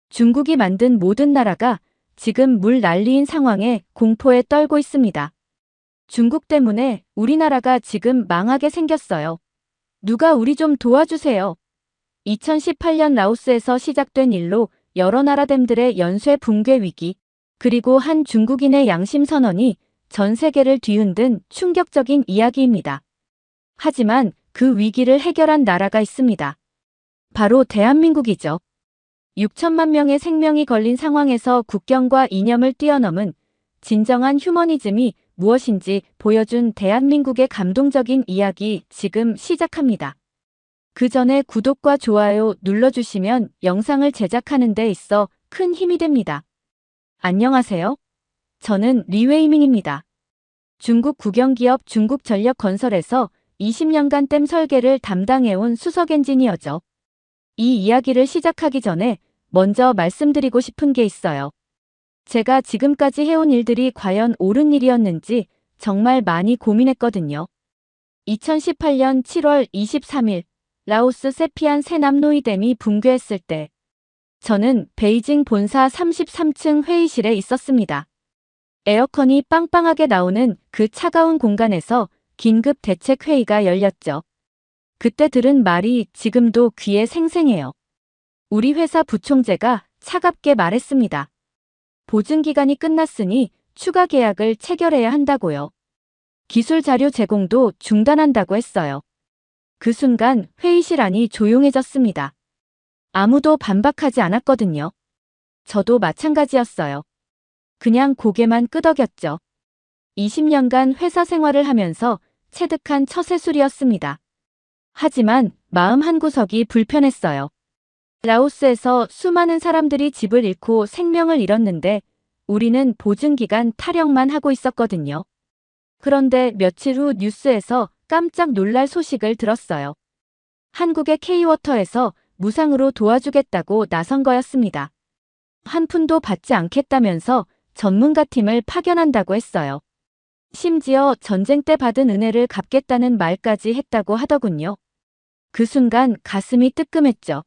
중국이 만든 모든 나라가 지금 물 난리인 상황에 공포에 떨고 있습니다. 중국 때문에 우리나라가 지금 망하게 생겼어요. 누가 우리 좀 도와주세요. 2018년 라오스에서 시작된 일로 여러 나라됨들의 연쇄 붕괴 위기, 그리고 한 중국인의 양심 선언이 전 세계를 뒤흔든 충격적인 이야기입니다. 하지만 그 위기를 해결한 나라가 있습니다. 바로 대한민국이죠. 6천만 명의 생명이 걸린 상황에서 국경과 이념을 뛰어넘은 진정한 휴머니즘이 무엇인지 보여준 대한민국의 감동적인 이야기 지금 시작합니다. 그 전에 구독과 좋아요 눌러주시면 영상을 제작하는 데 있어 큰 힘이 됩니다. 안녕하세요. 저는 리웨이밍입니다. 중국 국영기업 중국전력건설에서 20년간 댐 설계를 담당해온 수석 엔지니어죠. 이 이야기를 시작하기 전에 먼저 말씀드리고 싶은 게 있어요. 제가 지금까지 해온 일들이 과연 옳은 일이었는지 정말 많이 고민했거든요. 2018년 7월 23일 라오스 세피안 세남노이댐이 붕괴했을 때 저는 베이징 본사 33층 회의실에 있었습니다. 에어컨이 빵빵하게 나오는 그 차가운 공간에서 긴급 대책 회의가 열렸죠. 그때 들은 말이 지금도 귀에 생생해요. 우리 회사 부총재가 차갑게 말했습니다. 보증기간이 끝났으니 추가 계약을 체결해야 한다고요. 기술 자료 제공도 중단한다고 했어요. 그 순간 회의실 안이 조용해졌습니다. 아무도 반박하지 않았거든요. 저도 마찬가지였어요. 그냥 고개만 끄덕였죠. 20년간 회사 생활을 하면서 체득한 처세술이었습니다. 하지만 마음 한구석이 불편했어요. 라오스에서 수많은 사람들이 집을 잃고 생명을 잃었는데 우리는 보증기간 타령만 하고 있었거든요. 그런데 며칠 후 뉴스에서 깜짝 놀랄 소식을 들었어요. 한국의 K-워터에서 무상으로 도와주겠다고 나선 거였습니다. 한 푼도 받지 않겠다면서 전문가팀을 파견한다고 했어요. 심지어 전쟁 때 받은 은혜를 갚겠다는 말까지 했다고 하더군요. 그 순간 가슴이 뜨끔했죠.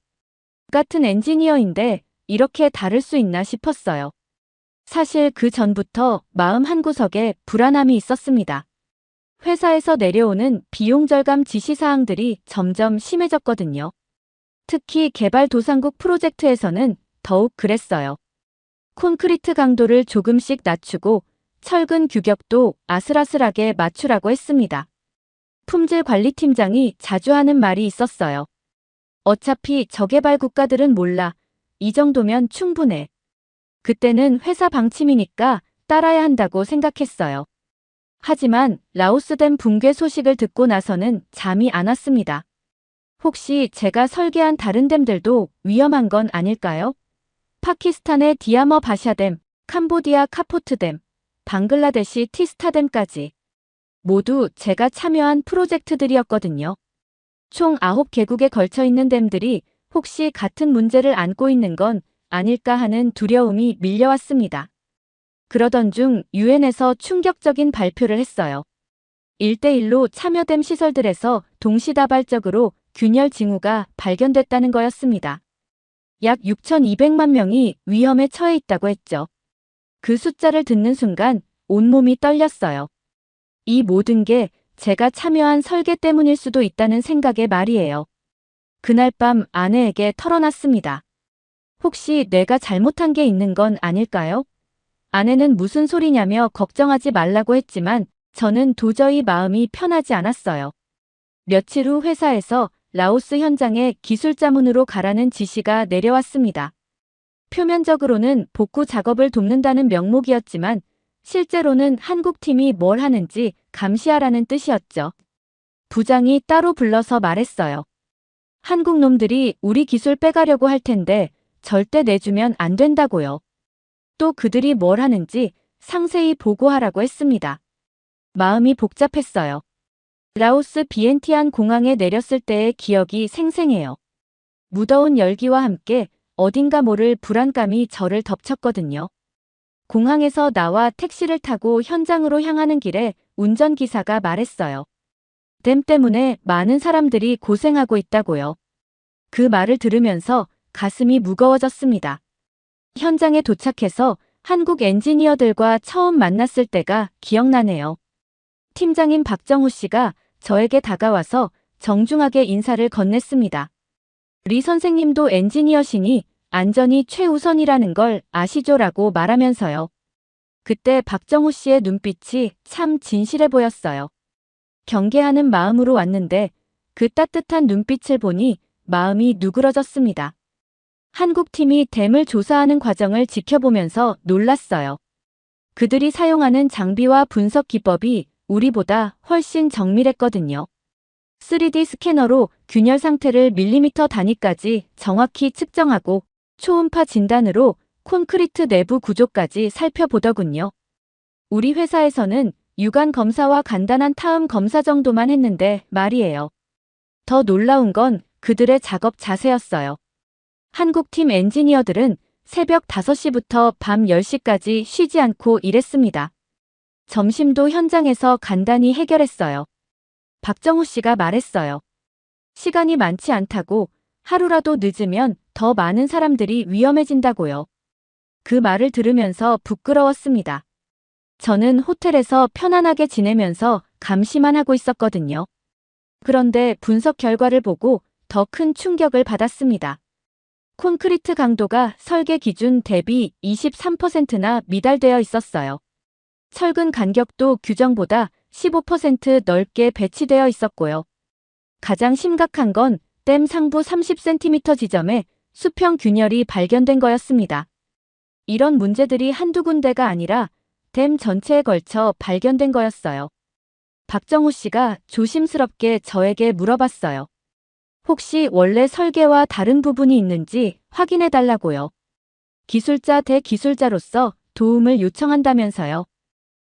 같은 엔지니어인데 이렇게 다를 수 있나 싶었어요. 사실 그 전부터 마음 한구석에 불안함이 있었습니다. 회사에서 내려오는 비용 절감 지시사항들이 점점 심해졌거든요. 특히 개발도상국 프로젝트에서는 더욱 그랬어요. 콘크리트 강도를 조금씩 낮추고 철근 규격도 아슬아슬하게 맞추라고 했습니다. 품질관리팀장이 자주 하는 말이 있었어요. 어차피 저개발 국가들은 몰라. 이 정도면 충분해. 그때는 회사 방침이니까 따라야 한다고 생각했어요. 하지만 라오스 댐 붕괴 소식을 듣고 나서는 잠이 안 왔습니다. 혹시 제가 설계한 다른 댐들도 위험한 건 아닐까요? 파키스탄의 디아머 바샤댐, 캄보디아 카포트댐, 방글라데시 티스타댐까지 모두 제가 참여한 프로젝트들이었거든요. 총 9개국에 걸쳐 있는 댐들이 혹시 같은 문제를 안고 있는 건 아닐까 하는 두려움이 밀려왔습니다. 그러던 중 유엔에서 충격적인 발표를 했어요. 1대1로 참여댐 시설들에서 동시다발적으로 균열 징후가 발견됐다는 거였습니다. 약 6,200만 명이 위험에 처해 있다고 했죠. 그 숫자를 듣는 순간 온몸이 떨렸어요. 이 모든 게 제가 참여한 설계 때문일 수도 있다는 생각에 말이에요. 그날 밤 아내에게 털어놨습니다. 혹시 내가 잘못한 게 있는 건 아닐까요? 아내는 무슨 소리냐며 걱정하지 말라고 했지만 저는 도저히 마음이 편하지 않았어요. 며칠 후 회사에서 라오스 현장에 기술자문으로 가라는 지시가 내려왔습니다. 표면적으로는 복구 작업을 돕는다는 명목이었지만 실제로는 한국팀이 뭘 하는지 감시하라는 뜻이었죠. 부장이 따로 불러서 말했어요. 한국 놈들이 우리 기술 빼가려고 할 텐데 절대 내주면 안 된다고요. 또 그들이 뭘 하는지 상세히 보고하라고 했습니다. 마음이 복잡했어요. 라오스 비엔티안 공항에 내렸을 때의 기억이 생생해요. 무더운 열기와 함께 어딘가 모를 불안감이 저를 덮쳤거든요. 공항에서 나와 택시를 타고 현장으로 향하는 길에 운전기사가 말했어요. 댐 때문에 많은 사람들이 고생하고 있다고요. 그 말을 들으면서 가슴이 무거워졌습니다. 현장에 도착해서 한국 엔지니어들과 처음 만났을 때가 기억나네요. 팀장인 박정호 씨가 저에게 다가와서 정중하게 인사를 건넸습니다. 리 선생님도 엔지니어시니 안전이 최우선이라는 걸 아시죠라고 말하면서요. 그때 박정호 씨의 눈빛이 참 진실해 보였어요. 경계하는 마음으로 왔는데 그 따뜻한 눈빛을 보니 마음이 누그러졌습니다. 한국팀이 댐을 조사하는 과정을 지켜보면서 놀랐어요. 그들이 사용하는 장비와 분석 기법이 우리보다 훨씬 정밀했거든요. 3D 스캐너로 균열 상태를 밀리미터 단위까지 정확히 측정하고 초음파 진단으로 콘크리트 내부 구조까지 살펴보더군요. 우리 회사에서는 유관 검사와 간단한 타음 검사 정도만 했는데 말이에요. 더 놀라운 건 그들의 작업 자세였어요. 한국팀 엔지니어들은 새벽 5시부터 밤 10시까지 쉬지 않고 일했습니다. 점심도 현장에서 간단히 해결했어요. 박정호 씨가 말했어요. 시간이 많지 않다고, 하루라도 늦으면 더 많은 사람들이 위험해진다고요. 그 말을 들으면서 부끄러웠습니다. 저는 호텔에서 편안하게 지내면서 감시만 하고 있었거든요. 그런데 분석 결과를 보고 더 큰 충격을 받았습니다. 콘크리트 강도가 설계 기준 대비 23%나 미달되어 있었어요. 철근 간격도 규정보다 15% 넓게 배치되어 있었고요. 가장 심각한 건 댐 상부 30cm 지점에 수평 균열이 발견된 거였습니다. 이런 문제들이 한두 군데가 아니라 댐 전체에 걸쳐 발견된 거였어요. 박정호 씨가 조심스럽게 저에게 물어봤어요. 혹시 원래 설계와 다른 부분이 있는지 확인해 달라고요. 기술자 대 기술자로서 도움을 요청한다면서요.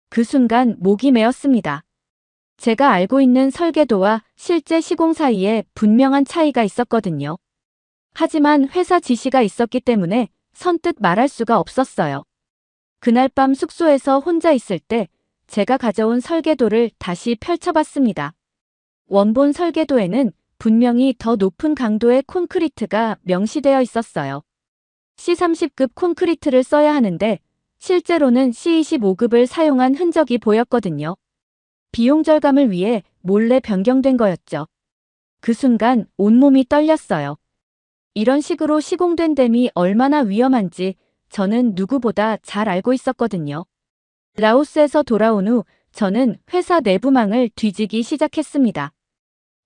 그 순간 목이 메었습니다. 제가 알고 있는 설계도와 실제 시공 사이에 분명한 차이가 있었거든요. 하지만 회사 지시가 있었기 때문에 선뜻 말할 수가 없었어요. 그날 밤 숙소에서 혼자 있을 때 제가 가져온 설계도를 다시 펼쳐봤습니다. 원본 설계도에는 분명히 더 높은 강도의 콘크리트가 명시되어 있었어요. C30급 콘크리트를 써야 하는데 실제로는 C25급을 사용한 흔적이 보였거든요. 비용 절감을 위해 몰래 변경된 거였죠. 그 순간 온몸이 떨렸어요. 이런 식으로 시공된 댐이 얼마나 위험한지 저는 누구보다 잘 알고 있었거든요. 라오스에서 돌아온 후 저는 회사 내부망을 뒤지기 시작했습니다.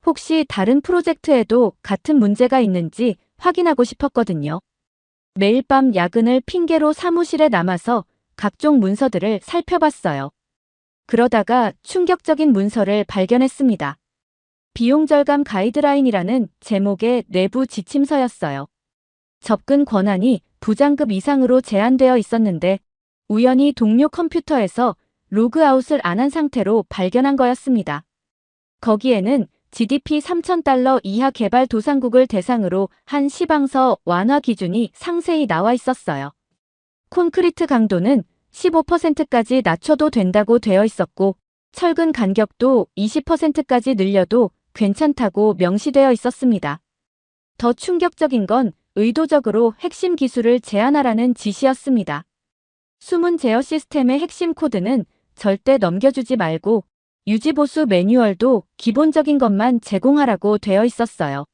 혹시 다른 프로젝트에도 같은 문제가 있는지 확인하고 싶었거든요. 매일 밤 야근을 핑계로 사무실에 남아서 각종 문서들을 살펴봤어요. 그러다가 충격적인 문서를 발견했습니다. 비용 절감 가이드라인이라는 제목의 내부 지침서였어요. 접근 권한이 부장급 이상으로 제한되어 있었는데 우연히 동료 컴퓨터에서 로그아웃을 안 한 상태로 발견한 거였습니다. 거기에는 GDP 3,000달러 이하 개발 도상국을 대상으로 한 시방서 완화 기준이 상세히 나와 있었어요. 콘크리트 강도는 15%까지 낮춰도 된다고 되어 있었고 철근 간격도 20%까지 늘려도 괜찮다고 명시되어 있었습니다. 더 충격적인 건 의도적으로 핵심 기술을 제한하라는 지시였습니다. 숨은 제어 시스템의 핵심 코드는 절대 넘겨주지 말고 유지보수 매뉴얼도 기본적인 것만 제공하라고 되어 있었어요.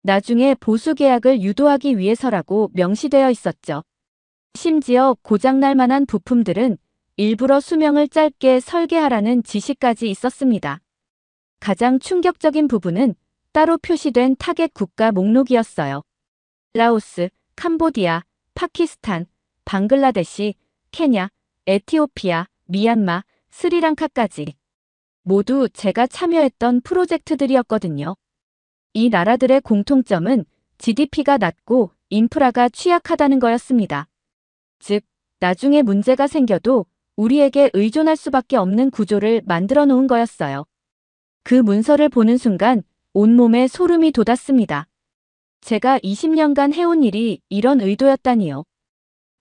나중에 보수 계약을 유도하기 위해서라고 명시되어 있었죠. 심지어 고장날 만한 부품들은 일부러 수명을 짧게 설계하라는 지시까지 있었습니다. 가장 충격적인 부분은 따로 표시된 타겟 국가 목록이었어요. 라오스, 캄보디아, 파키스탄, 방글라데시, 케냐, 에티오피아, 미얀마, 스리랑카까지. 모두 제가 참여했던 프로젝트들이었거든요. 이 나라들의 공통점은 GDP가 낮고 인프라가 취약하다는 거였습니다. 즉, 나중에 문제가 생겨도 우리에게 의존할 수밖에 없는 구조를 만들어 놓은 거였어요. 그 문서를 보는 순간 온몸에 소름이 돋았습니다. 제가 20년간 해온 일이 이런 의도였다니요.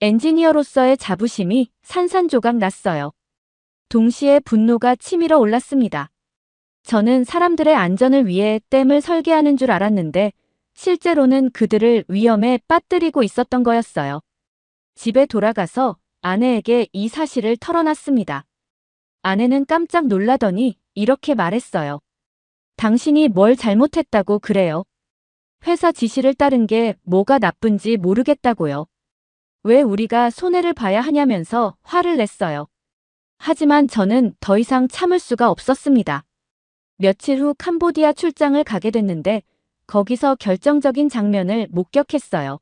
엔지니어로서의 자부심이 산산조각 났어요. 동시에 분노가 치밀어 올랐습니다. 저는 사람들의 안전을 위해 댐을 설계하는 줄 알았는데 실제로는 그들을 위험에 빠뜨리고 있었던 거였어요. 집에 돌아가서 아내에게 이 사실을 털어놨습니다. 아내는 깜짝 놀라더니 이렇게 말했어요. 당신이 뭘 잘못했다고 그래요? 회사 지시를 따른 게 뭐가 나쁜지 모르겠다고요. 왜 우리가 손해를 봐야 하냐면서 화를 냈어요. 하지만 저는 더 이상 참을 수가 없었습니다. 며칠 후 캄보디아 출장을 가게 됐는데 거기서 결정적인 장면을 목격했어요.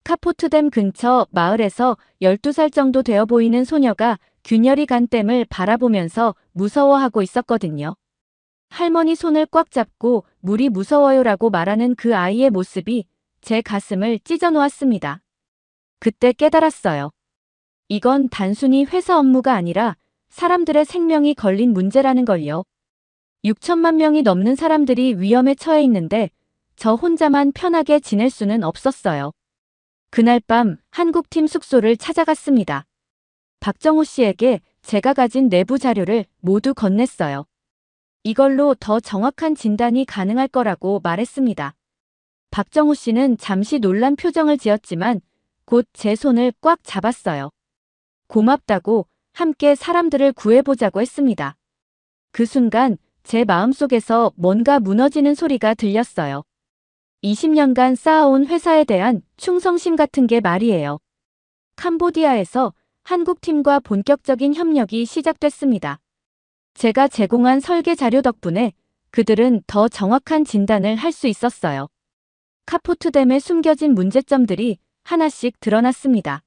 카포트댐 근처 마을에서 12살 정도 되어 보이는 소녀가 균열이 간 댐을 바라보면서 무서워하고 있었거든요. 할머니 손을 꽉 잡고 물이 무서워요라고 말하는 그 아이의 모습이 제 가슴을 찢어 놓았습니다. 그때 깨달았어요. 이건 단순히 회사 업무가 아니라 사람들의 생명이 걸린 문제라는 걸요. 6천만 명이 넘는 사람들이 위험에 처해 있는데 저 혼자만 편하게 지낼 수는 없었어요. 그날 밤 한국팀 숙소를 찾아갔습니다. 박정호 씨에게 제가 가진 내부 자료를 모두 건넸어요. 이걸로 더 정확한 진단이 가능할 거라고 말했습니다. 박정호 씨는 잠시 놀란 표정을 지었지만 곧 제 손을 꽉 잡았어요. 고맙다고 함께 사람들을 구해보자고 했습니다. 그 순간 제 마음속에서 뭔가 무너지는 소리가 들렸어요. 20년간 쌓아온 회사에 대한 충성심 같은 게 말이에요. 캄보디아에서 한국팀과 본격적인 협력이 시작됐습니다. 제가 제공한 설계 자료 덕분에 그들은 더 정확한 진단을 할 수 있었어요. 카포트댐에 숨겨진 문제점들이 하나씩 드러났습니다.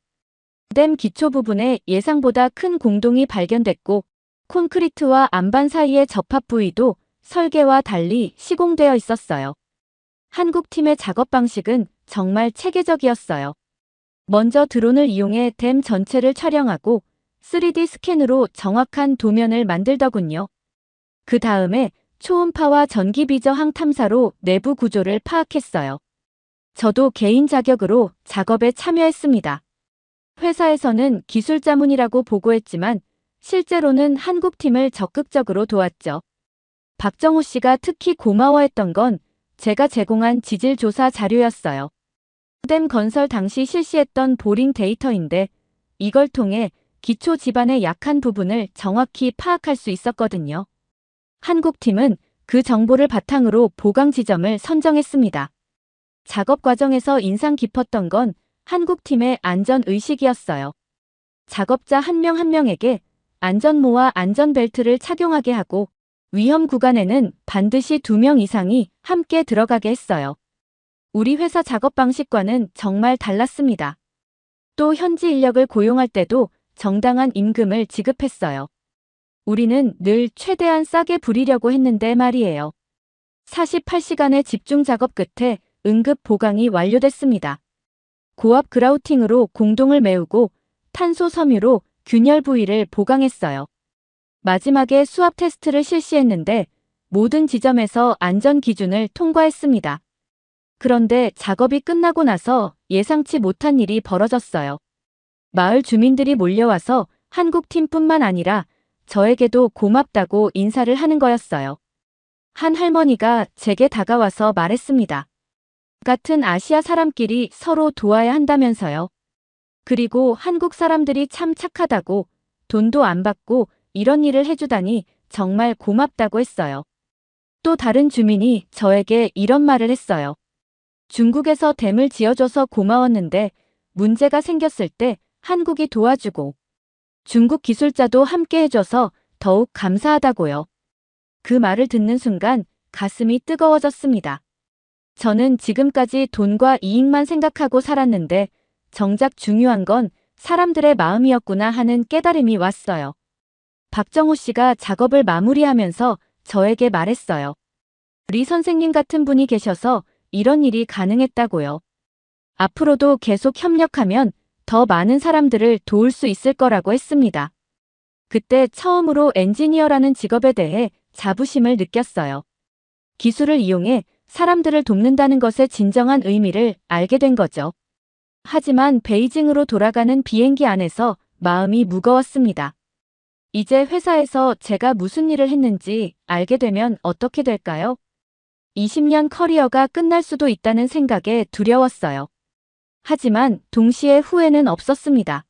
댐 기초 부분에 예상보다 큰 공동이 발견됐고 콘크리트와 안반 사이의 접합 부위도 설계와 달리 시공되어 있었어요. 한국팀의 작업 방식은 정말 체계적이었어요. 먼저 드론을 이용해 댐 전체를 촬영하고 3D 스캔으로 정확한 도면을 만들더군요. 그 다음에 초음파와 전기비저항 탐사로 내부 구조를 파악했어요. 저도 개인 자격으로 작업에 참여했습니다. 회사에서는 기술자문이라고 보고했지만 실제로는 한국팀을 적극적으로 도왔죠. 박정호 씨가 특히 고마워했던 건 제가 제공한 지질조사 자료였어요. 댐 건설 당시 실시했던 보링 데이터인데 이걸 통해 기초 지반의 약한 부분을 정확히 파악할 수 있었거든요. 한국팀은 그 정보를 바탕으로 보강 지점을 선정했습니다. 작업 과정에서 인상 깊었던 건 한국팀의 안전의식이었어요. 작업자 한 명 한 명에게 안전모와 안전벨트를 착용하게 하고 위험 구간에는 반드시 2명 이상이 함께 들어가게 했어요. 우리 회사 작업 방식과는 정말 달랐습니다. 또 현지 인력을 고용할 때도 정당한 임금을 지급했어요. 우리는 늘 최대한 싸게 부리려고 했는데 말이에요. 48시간의 집중 작업 끝에 응급 보강이 완료됐습니다. 고압 그라우팅으로 공동을 메우고 탄소 섬유로 균열 부위를 보강했어요. 마지막에 수압 테스트를 실시했는데 모든 지점에서 안전 기준을 통과했습니다. 그런데 작업이 끝나고 나서 예상치 못한 일이 벌어졌어요. 마을 주민들이 몰려와서 한국팀뿐만 아니라 저에게도 고맙다고 인사를 하는 거였어요. 한 할머니가 제게 다가와서 말했습니다. 같은 아시아 사람끼리 서로 도와야 한다면서요. 그리고 한국 사람들이 참 착하다고 돈도 안 받고 이런 일을 해주다니 정말 고맙다고 했어요. 또 다른 주민이 저에게 이런 말을 했어요. 중국에서 댐을 지어줘서 고마웠는데 문제가 생겼을 때 한국이 도와주고 중국 기술자도 함께 해줘서 더욱 감사하다고요. 그 말을 듣는 순간 가슴이 뜨거워졌습니다. 저는 지금까지 돈과 이익만 생각하고 살았는데 정작 중요한 건 사람들의 마음이었구나 하는 깨달음이 왔어요. 박정호 씨가 작업을 마무리하면서 저에게 말했어요. 리 선생님 같은 분이 계셔서 이런 일이 가능했다고요. 앞으로도 계속 협력하면 더 많은 사람들을 도울 수 있을 거라고 했습니다. 그때 처음으로 엔지니어라는 직업에 대해 자부심을 느꼈어요. 기술을 이용해 사람들을 돕는다는 것의 진정한 의미를 알게 된 거죠. 하지만 베이징으로 돌아가는 비행기 안에서 마음이 무거웠습니다. 이제 회사에서 제가 무슨 일을 했는지 알게 되면 어떻게 될까요? 20년 커리어가 끝날 수도 있다는 생각에 두려웠어요. 하지만 동시에 후회는 없었습니다.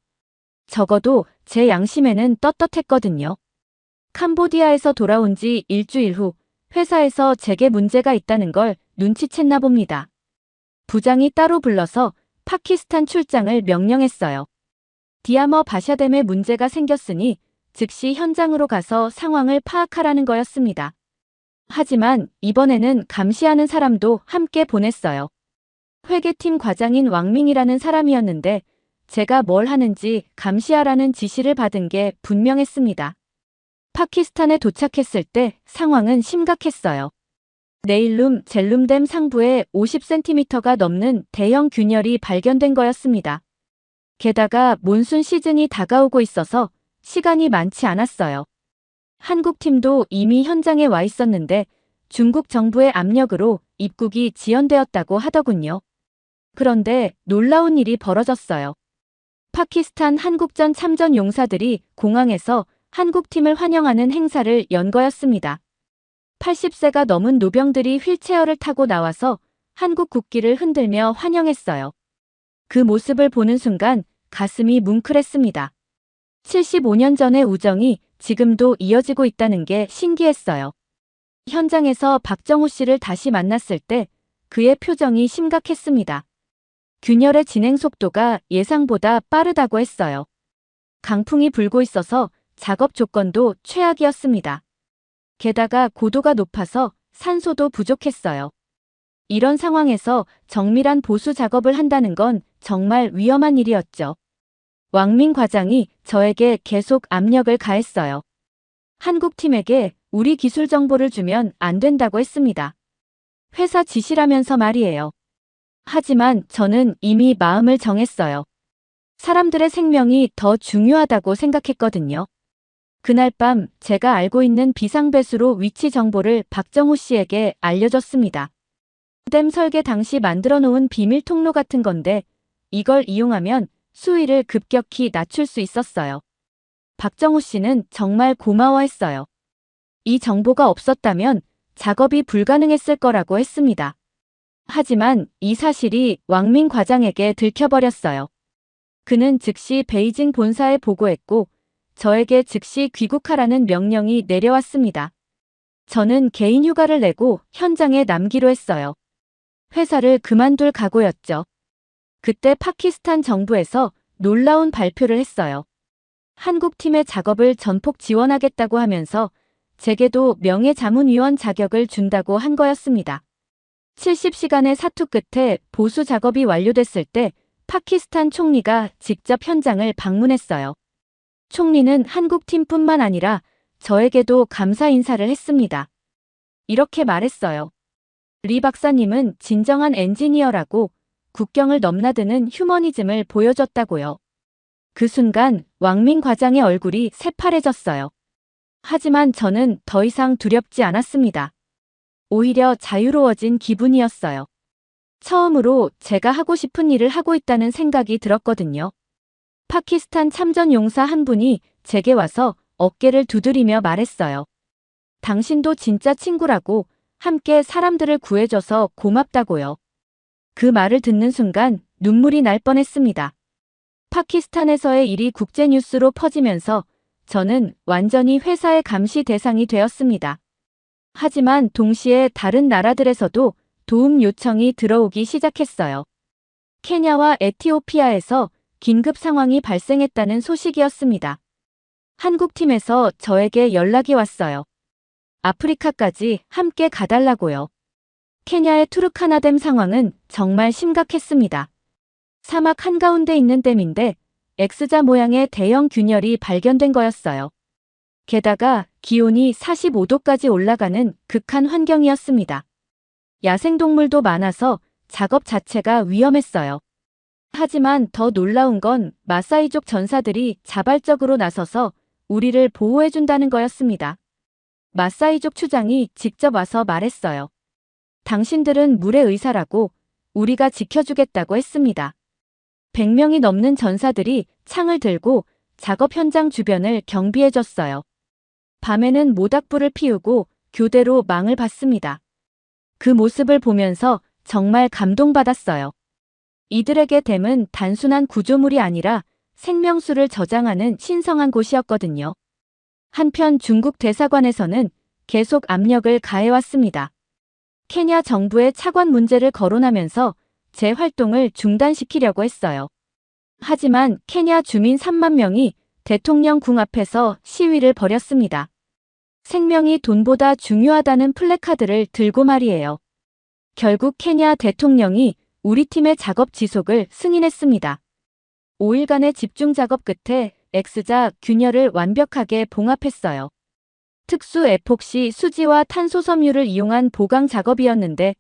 적어도 제 양심에는 떳떳했거든요. 캄보디아에서 돌아온 지 일주일 후 회사에서 제게 문제가 있다는 걸 눈치챘나 봅니다. 부장이 따로 불러서 파키스탄 출장을 명령했어요. 디아머 바샤댐에 문제가 생겼으니 즉시 현장으로 가서 상황을 파악하라는 거였습니다. 하지만 이번에는 감시하는 사람도 함께 보냈어요. 회계팀 과장인 왕밍이라는 사람이었는데 제가 뭘 하는지 감시하라는 지시를 받은 게 분명했습니다. 파키스탄에 도착했을 때 상황은 심각했어요. 네일룸 젤룸댐 상부에 50cm가 넘는 대형 균열이 발견된 거였습니다. 게다가 몬순 시즌이 다가오고 있어서 시간이 많지 않았어요. 한국 팀도 이미 현장에 와 있었는데 중국 정부의 압력으로 입국이 지연되었다고 하더군요. 그런데 놀라운 일이 벌어졌어요. 파키스탄 한국전 참전 용사들이 공항에서 한국팀을 환영하는 행사를 연 거였습니다. 80세가 넘은 노병들이 휠체어를 타고 나와서 한국 국기를 흔들며 환영했어요. 그 모습을 보는 순간 가슴이 뭉클했습니다. 75년 전의 우정이 지금도 이어지고 있다는 게 신기했어요. 현장에서 박정우 씨를 다시 만났을 때 그의 표정이 심각했습니다. 균열의 진행 속도가 예상보다 빠르다고 했어요. 강풍이 불고 있어서 작업 조건도 최악이었습니다. 게다가 고도가 높아서 산소도 부족했어요. 이런 상황에서 정밀한 보수 작업을 한다는 건 정말 위험한 일이었죠. 왕민 과장이 저에게 계속 압력을 가했어요. 한국팀에게 우리 기술 정보를 주면 안 된다고 했습니다. 회사 지시라면서 말이에요. 하지만 저는 이미 마음을 정했어요. 사람들의 생명이 더 중요하다고 생각했거든요. 그날 밤 제가 알고 있는 비상배수로 위치 정보를 박정우 씨에게 알려줬습니다. 댐 설계 당시 만들어 놓은 비밀 통로 같은 건데 이걸 이용하면 수위를 급격히 낮출 수 있었어요. 박정우 씨는 정말 고마워했어요. 이 정보가 없었다면 작업이 불가능했을 거라고 했습니다. 하지만 이 사실이 왕민 과장에게 들켜버렸어요. 그는 즉시 베이징 본사에 보고했고 저에게 즉시 귀국하라는 명령이 내려왔습니다. 저는 개인 휴가를 내고 현장에 남기로 했어요. 회사를 그만둘 각오였죠. 그때 파키스탄 정부에서 놀라운 발표를 했어요. 한국팀의 작업을 전폭 지원하겠다고 하면서 제게도 명예자문위원 자격을 준다고 한 거였습니다. 70시간의 사투 끝에 보수 작업이 완료됐을 때 파키스탄 총리가 직접 현장을 방문했어요. 총리는 한국팀뿐만 아니라 저에게도 감사 인사를 했습니다. 이렇게 말했어요. 리 박사님은 진정한 엔지니어라고 국경을 넘나드는 휴머니즘을 보여줬다고요. 그 순간 왕민 과장의 얼굴이 새파래졌어요. 하지만 저는 더 이상 두렵지 않았습니다. 오히려 자유로워진 기분이었어요. 처음으로 제가 하고 싶은 일을 하고 있다는 생각이 들었거든요. 파키스탄 참전 용사 한 분이 제게 와서 어깨를 두드리며 말했어요. 당신도 진짜 친구라고, 함께 사람들을 구해줘서 고맙다고요. 그 말을 듣는 순간 눈물이 날 뻔했습니다. 파키스탄에서의 일이 국제뉴스로 퍼지면서 저는 완전히 회사의 감시 대상이 되었습니다. 하지만 동시에 다른 나라들에서도 도움 요청이 들어오기 시작했어요. 케냐와 에티오피아에서 긴급 상황이 발생했다는 소식이었습니다. 한국팀에서 저에게 연락이 왔어요. 아프리카까지 함께 가달라고요. 케냐의 투르카나댐 상황은 정말 심각했습니다. 사막 한가운데 있는 댐인데 X자 모양의 대형 균열이 발견된 거였어요. 게다가 기온이 45도까지 올라가는 극한 환경이었습니다. 야생동물도 많아서 작업 자체가 위험했어요. 하지만 더 놀라운 건 마사이족 전사들이 자발적으로 나서서 우리를 보호해준다는 거였습니다. 마사이족 추장이 직접 와서 말했어요. 당신들은 물의 의사라고, 우리가 지켜주겠다고 했습니다. 100명이 넘는 전사들이 창을 들고 작업 현장 주변을 경비해줬어요. 밤에는 모닥불을 피우고 교대로 망을 봤습니다. 그 모습을 보면서 정말 감동받았어요. 이들에게 댐은 단순한 구조물이 아니라 생명수를 저장하는 신성한 곳이었거든요. 한편 중국 대사관에서는 계속 압력을 가해왔습니다. 케냐 정부의 차관 문제를 거론하면서 재활동을 중단시키려고 했어요. 하지만 케냐 주민 3만 명이 대통령 궁 앞에서 시위를 벌였습니다. 생명이 돈보다 중요하다는 플래카드를 들고 말이에요. 결국 케냐 대통령이 우리 팀의 작업 지속을 승인했습니다. 5일간의 집중 작업 끝에 X자 균열을 완벽하게 봉합했어요. 특수 에폭시 수지와 탄소 섬유를 이용한 보강 작업이었는데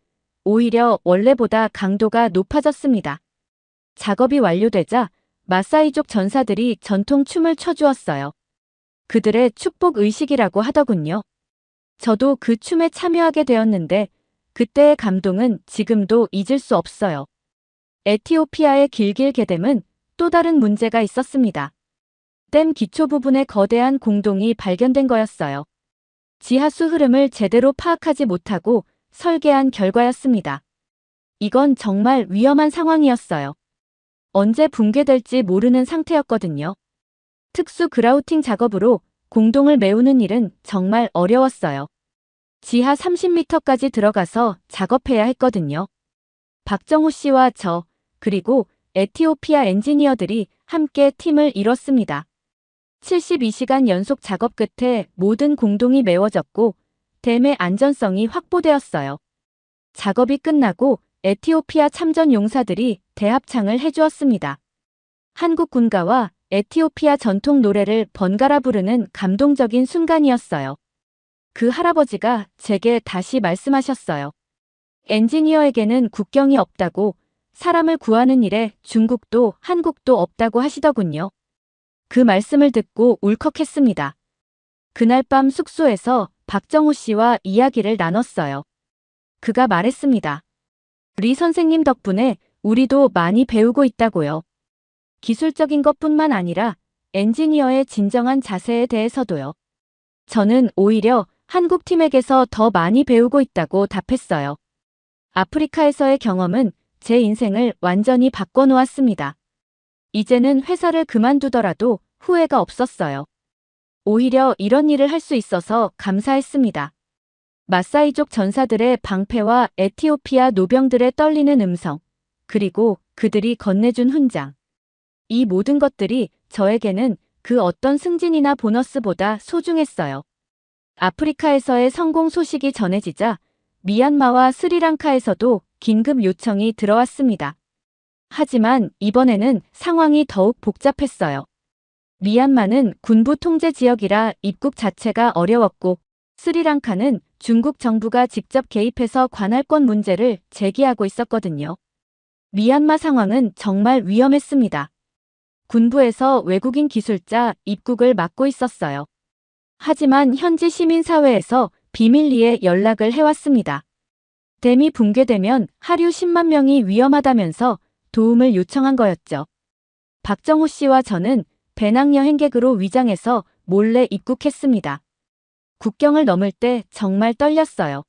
오히려 원래보다 강도가 높아졌습니다. 작업이 완료되자 마사이족 전사들이 전통 춤을 춰주었어요. 그들의 축복 의식이라고 하더군요. 저도 그 춤에 참여하게 되었는데 그때의 감동은 지금도 잊을 수 없어요. 에티오피아의 길길게댐은 또 다른 문제가 있었습니다. 댐 기초 부분에 거대한 공동이 발견된 거였어요. 지하수 흐름을 제대로 파악하지 못하고 설계한 결과였습니다. 이건 정말 위험한 상황이었어요. 언제 붕괴될지 모르는 상태였거든요. 특수 그라우팅 작업으로 공동을 메우는 일은 정말 어려웠어요. 지하 30m까지 들어가서 작업해야 했거든요. 박정호 씨와 저, 그리고 에티오피아 엔지니어들이 함께 팀을 이뤘습니다. 72시간 연속 작업 끝에 모든 공동이 메워졌고 댐의 안전성이 확보되었어요. 작업이 끝나고 에티오피아 참전 용사들이 대합창을 해주었습니다. 한국 군가와 에티오피아 전통 노래를 번갈아 부르는 감동적인 순간이었어요. 그 할아버지가 제게 다시 말씀하셨어요. 엔지니어에게는 국경이 없다고, 사람을 구하는 일에 중국도 한국도 없다고 하시더군요. 그 말씀을 듣고 울컥했습니다. 그날 밤 숙소에서 박정호 씨와 이야기를 나눴어요. 그가 말했습니다. 리 선생님 덕분에 우리도 많이 배우고 있다고요. 기술적인 것뿐만 아니라 엔지니어의 진정한 자세에 대해서도요. 저는 오히려 한국 팀에게서 더 많이 배우고 있다고 답했어요. 아프리카에서의 경험은 제 인생을 완전히 바꿔놓았습니다. 이제는 회사를 그만두더라도 후회가 없었어요. 오히려 이런 일을 할 수 있어서 감사했습니다. 마사이족 전사들의 방패와 에티오피아 노병들의 떨리는 음성, 그리고 그들이 건네준 훈장. 이 모든 것들이 저에게는 그 어떤 승진이나 보너스보다 소중했어요. 아프리카에서의 성공 소식이 전해지자 미얀마와 스리랑카에서도 긴급 요청이 들어왔습니다. 하지만 이번에는 상황이 더욱 복잡했어요. 미얀마는 군부 통제 지역이라 입국 자체가 어려웠고 스리랑카는 중국 정부가 직접 개입해서 관할권 문제를 제기하고 있었거든요. 미얀마 상황은 정말 위험했습니다. 군부에서 외국인 기술자 입국을 막고 있었어요. 하지만 현지 시민사회에서 비밀리에 연락을 해왔습니다. 댐이 붕괴되면 하류 10만 명이 위험하다면서 도움을 요청한 거였죠. 박정호 씨와 저는 배낭여행객으로 위장해서 몰래 입국했습니다. 국경을 넘을 때 정말 떨렸어요.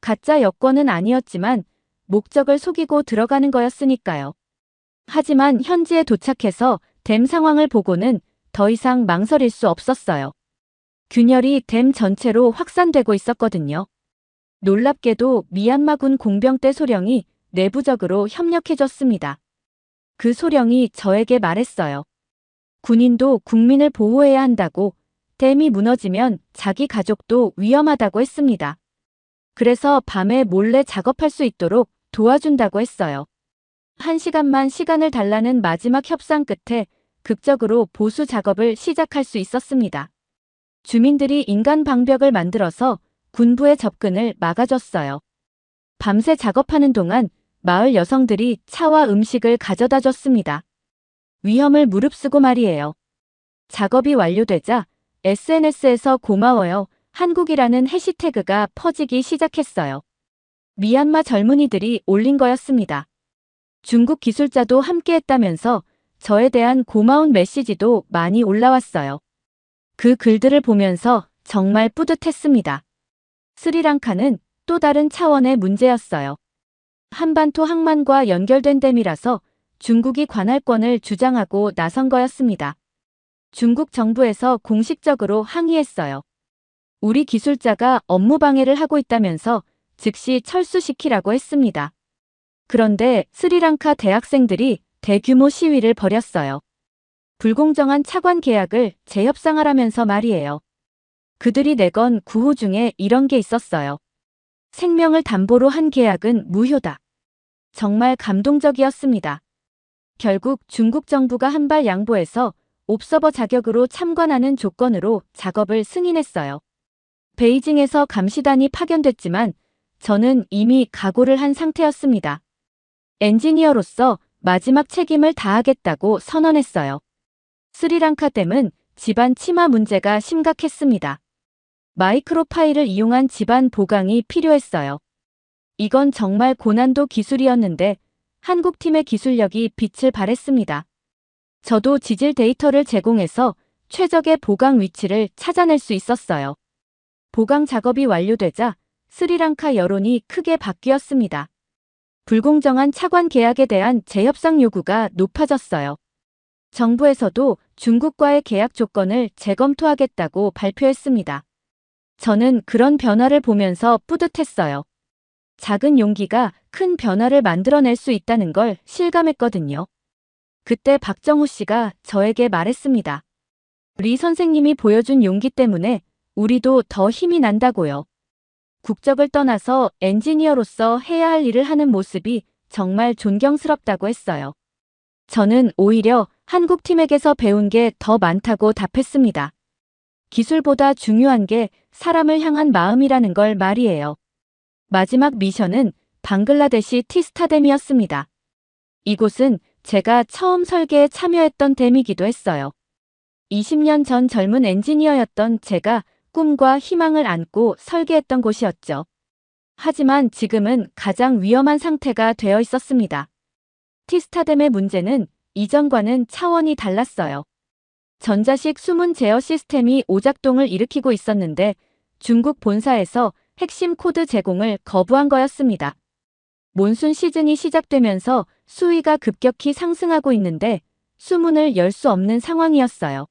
가짜 여권은 아니었지만 목적을 속이고 들어가는 거였으니까요. 하지만 현지에 도착해서 댐 상황을 보고는 더 이상 망설일 수 없었어요. 균열이 댐 전체로 확산되고 있었거든요. 놀랍게도 미얀마군 공병대 소령이 내부적으로 협력해줬습니다. 그 소령이 저에게 말했어요. 군인도 국민을 보호해야 한다고, 댐이 무너지면 자기 가족도 위험하다고 했습니다. 그래서 밤에 몰래 작업할 수 있도록 도와준다고 했어요. 1시간만 시간을 달라는 마지막 협상 끝에 극적으로 보수 작업을 시작할 수 있었습니다. 주민들이 인간 방벽을 만들어서 군부의 접근을 막아줬어요. 밤새 작업하는 동안 마을 여성들이 차와 음식을 가져다 줬습니다. 위험을 무릅쓰고 말이에요. 작업이 완료되자 SNS에서 고마워요, 한국이라는 해시태그가 퍼지기 시작했어요. 미얀마 젊은이들이 올린 거였습니다. 중국 기술자도 함께했다면서 저에 대한 고마운 메시지도 많이 올라왔어요. 그 글들을 보면서 정말 뿌듯했습니다. 스리랑카는 또 다른 차원의 문제였어요. 한반도 항만과 연결된 댐이라서 중국이 관할권을 주장하고 나선 거였습니다. 중국 정부에서 공식적으로 항의했어요. 우리 기술자가 업무 방해를 하고 있다면서 즉시 철수시키라고 했습니다. 그런데 스리랑카 대학생들이 대규모 시위를 벌였어요. 불공정한 차관 계약을 재협상하라면서 말이에요. 그들이 내건 구호 중에 이런 게 있었어요. 생명을 담보로 한 계약은 무효다. 정말 감동적이었습니다. 결국 중국 정부가 한 발 양보해서 옵서버 자격으로 참관하는 조건으로 작업을 승인했어요. 베이징에서 감시단이 파견됐지만 저는 이미 각오를 한 상태였습니다. 엔지니어로서 마지막 책임을 다하겠다고 선언했어요. 스리랑카 댐은 집안 침하 문제가 심각했습니다. 마이크로 파일을 이용한 집안 보강이 필요했어요. 이건 정말 고난도 기술이었는데 한국팀의 기술력이 빛을 발했습니다. 저도 지질 데이터를 제공해서 최적의 보강 위치를 찾아낼 수 있었어요. 보강 작업이 완료되자 스리랑카 여론이 크게 바뀌었습니다. 불공정한 차관 계약에 대한 재협상 요구가 높아졌어요. 정부에서도 중국과의 계약 조건을 재검토하겠다고 발표했습니다. 저는 그런 변화를 보면서 뿌듯했어요. 작은 용기가 큰 변화를 만들어낼 수 있다는 걸 실감했거든요. 그때 박정우 씨가 저에게 말했습니다. 리 선생님이 보여준 용기 때문에 우리도 더 힘이 난다고요. 국적을 떠나서 엔지니어로서 해야 할 일을 하는 모습이 정말 존경스럽다고 했어요. 저는 오히려 한국팀에게서 배운 게 더 많다고 답했습니다. 기술보다 중요한 게 사람을 향한 마음이라는 걸 말이에요. 마지막 미션은 방글라데시 티스타댐이었습니다. 이곳은 제가 처음 설계에 참여했던 댐이기도 했어요. 20년 전 젊은 엔지니어였던 제가 꿈과 희망을 안고 설계했던 곳이었죠. 하지만 지금은 가장 위험한 상태가 되어 있었습니다. 티스타댐의 문제는 이전과는 차원이 달랐어요. 전자식 수문 제어 시스템이 오작동을 일으키고 있었는데 중국 본사에서 핵심 코드 제공을 거부한 거였습니다. 몬순 시즌이 시작되면서 수위가 급격히 상승하고 있는데 수문을 열 수 없는 상황이었어요.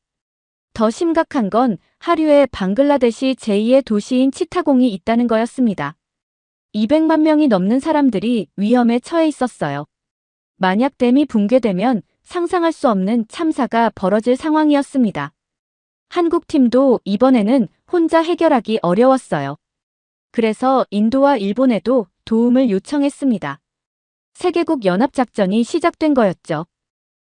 더 심각한 건 하류에 방글라데시 제2의 도시인 치타공이 있다는 거였습니다. 200만 명이 넘는 사람들이 위험에 처해 있었어요. 만약 댐이 붕괴되면 상상할 수 없는 참사가 벌어질 상황이었습니다. 한국팀도 이번에는 혼자 해결하기 어려웠어요. 그래서 인도와 일본에도 도움을 요청했습니다. 세계국 연합작전이 시작된 거였죠.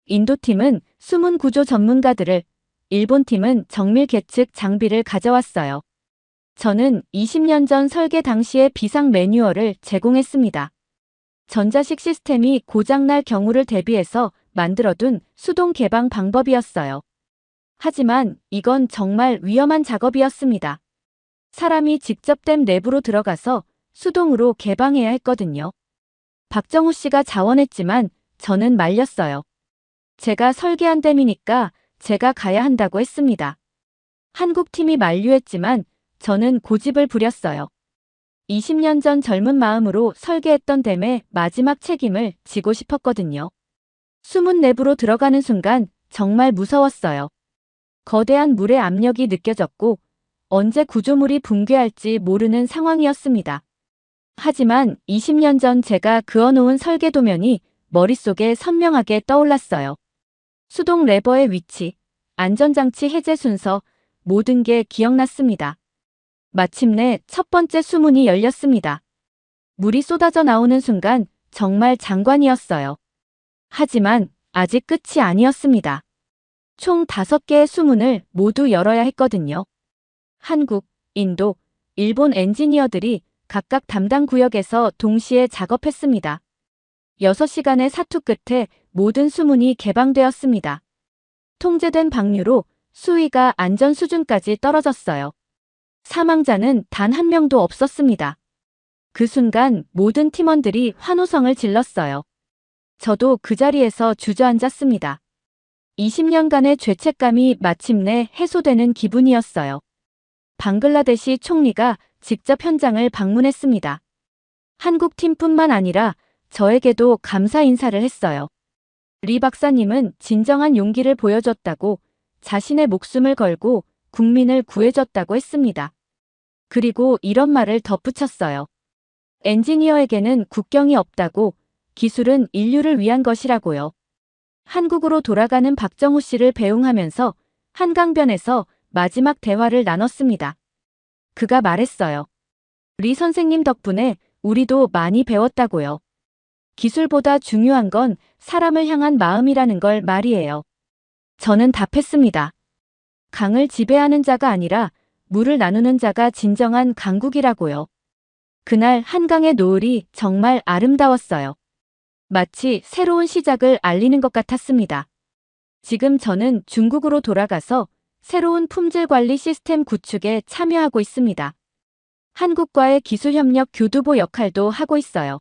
인도팀은 수문 구조 전문가들을, 일본팀은 정밀 계측 장비를 가져왔어요. 저는 20년 전 설계 당시의 비상 매뉴얼을 제공했습니다. 전자식 시스템이 고장날 경우를 대비해서 만들어둔 수동 개방 방법이었어요. 하지만 이건 정말 위험한 작업이었습니다. 사람이 직접 댐 내부로 들어가서 수동으로 개방해야 했거든요. 박정우 씨가 자원했지만 저는 말렸어요. 제가 설계한 댐이니까 제가 가야 한다고 했습니다. 한국팀이 만류했지만 저는 고집을 부렸어요. 20년 전 젊은 마음으로 설계했던 댐의 마지막 책임을 지고 싶었거든요. 수문 내부로 들어가는 순간 정말 무서웠어요. 거대한 물의 압력이 느껴졌고 언제 구조물이 붕괴할지 모르는 상황이었습니다. 하지만 20년 전 제가 그어놓은 설계 도면이 머릿속에 선명하게 떠올랐어요. 수동 레버의 위치, 안전장치 해제 순서, 모든 게 기억났습니다. 마침내 첫 번째 수문이 열렸습니다. 물이 쏟아져 나오는 순간 정말 장관이었어요. 하지만 아직 끝이 아니었습니다. 총 5개의 수문을 모두 열어야 했거든요. 한국, 인도, 일본 엔지니어들이 각각 담당 구역에서 동시에 작업했습니다. 6시간의 사투 끝에 모든 수문이 개방되었습니다. 통제된 방류로 수위가 안전 수준까지 떨어졌어요. 사망자는 단 한 명도 없었습니다. 그 순간 모든 팀원들이 환호성을 질렀어요. 저도 그 자리에서 주저앉았습니다. 20년간의 죄책감이 마침내 해소되는 기분이었어요. 방글라데시 총리가 직접 현장을 방문했습니다. 한국 팀뿐만 아니라 저에게도 감사 인사를 했어요. 리 박사님은 진정한 용기를 보여줬다고, 자신의 목숨을 걸고 국민을 구해줬다고 했습니다. 그리고 이런 말을 덧붙였어요. 엔지니어에게는 국경이 없다고, 기술은 인류를 위한 것이라고요. 한국으로 돌아가는 박정우 씨를 배웅하면서 한강변에서 마지막 대화를 나눴습니다. 그가 말했어요. 리 선생님 덕분에 우리도 많이 배웠다고요. 기술보다 중요한 건 사람을 향한 마음이라는 걸 말이에요. 저는 답했습니다. 강을 지배하는 자가 아니라 물을 나누는 자가 진정한 강국이라고요. 그날 한강의 노을이 정말 아름다웠어요. 마치 새로운 시작을 알리는 것 같았습니다. 지금 저는 중국으로 돌아가서 새로운 품질 관리 시스템 구축에 참여하고 있습니다. 한국과의 기술협력 교두보 역할도 하고 있어요.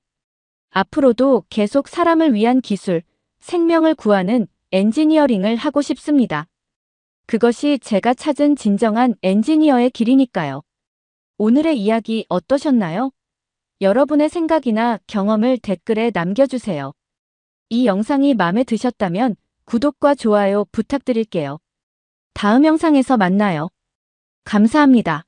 앞으로도 계속 사람을 위한 기술, 생명을 구하는 엔지니어링을 하고 싶습니다. 그것이 제가 찾은 진정한 엔지니어의 길이니까요. 오늘의 이야기 어떠셨나요? 여러분의 생각이나 경험을 댓글에 남겨주세요. 이 영상이 마음에 드셨다면 구독과 좋아요 부탁드릴게요. 다음 영상에서 만나요. 감사합니다.